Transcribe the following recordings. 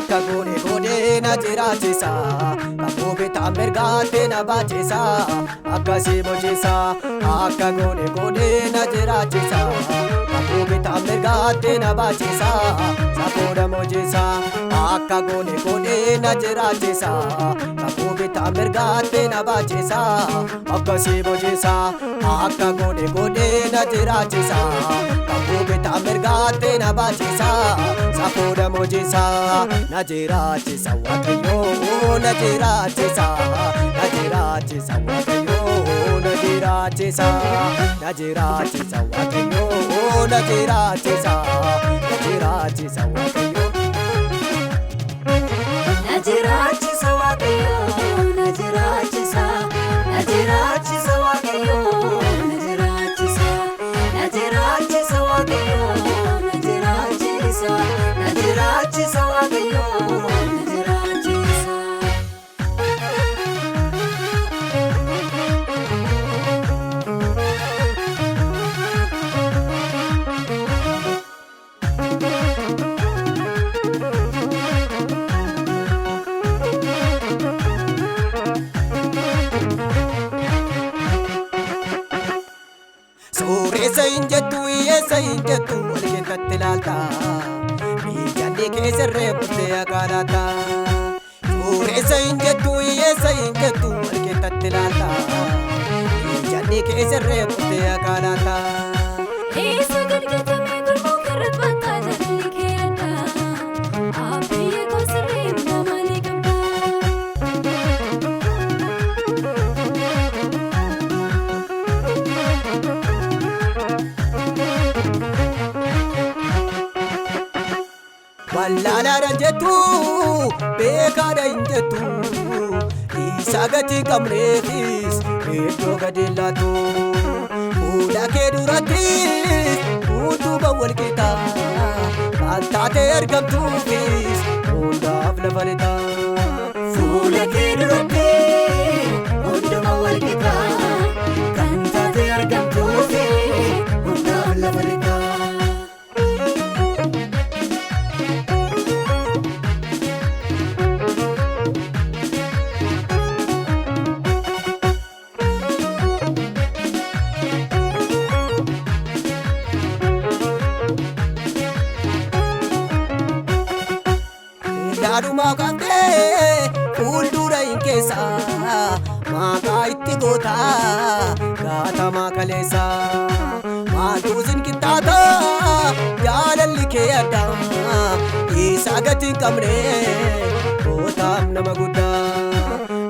akka goone na jiraachisa kakuu bitaa mirgaatti na baachisa akkasii mochisa akka goone na jiraachisa kakuu bitaa mirgaatti na baachisa safuudha mochisa akka goone na jiraachisa kakuu bitaa mirgaatti na baachisa akkasii mochisa akka goone na jiraachisa kakuu bitaa mirgaatti na baachisa safuudha mochisa na jiraachisa waaqayyoo na jiraachisa waaqayyoo na jiraachisa waaqayyoo na jiraachisa waaqayyoo na jiraachisa waaqayyoo na jiraachisa waaqayyoo na jiraachisa waaqayyoo na jiraachisa waaqayyoo na jiraachisa. Suuressa injettu walkeessatti laalta biyyaallee keessarree buttee akaalaata. Suuressa injettu walkeessatti laalta biyyaallee keessarree buttee akaalaata. Eessa galgatamee gurmuu karratti bakka jaalli kee adda abbiyyee goosirree maalii qabda. Wallaalaadha jettu beekaadha hin jettu isa gatii qabneefis iddoo gadi laatu fuula kee duratti hundumaa walqixa kan taatee argamtuufis hundaaf lafa lixa. Fuula kee duratti hundumaa walqixa kan taatee argamtuufis hundaaf lafa lixa. Yaaduma qabdee fuuldura hin keessa maqaa itti goota gaatamaa kaleessa maaltu sin qixxaata jaalalli kee adda isa gatii hin qabne gootaaf nama guddaa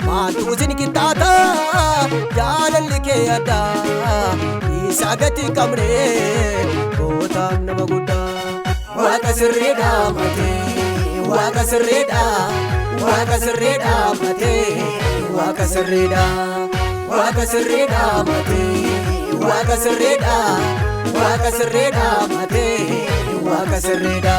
maaltu sin qixxaata jaalalli kee adda isa gatii hin qabne gootaaf nama guddaa. Waaqa sirriidha matee Waaqa sirriidha matee Waaqa sirriidha matee Waaqa sirriidha matee Waaqa sirriidha.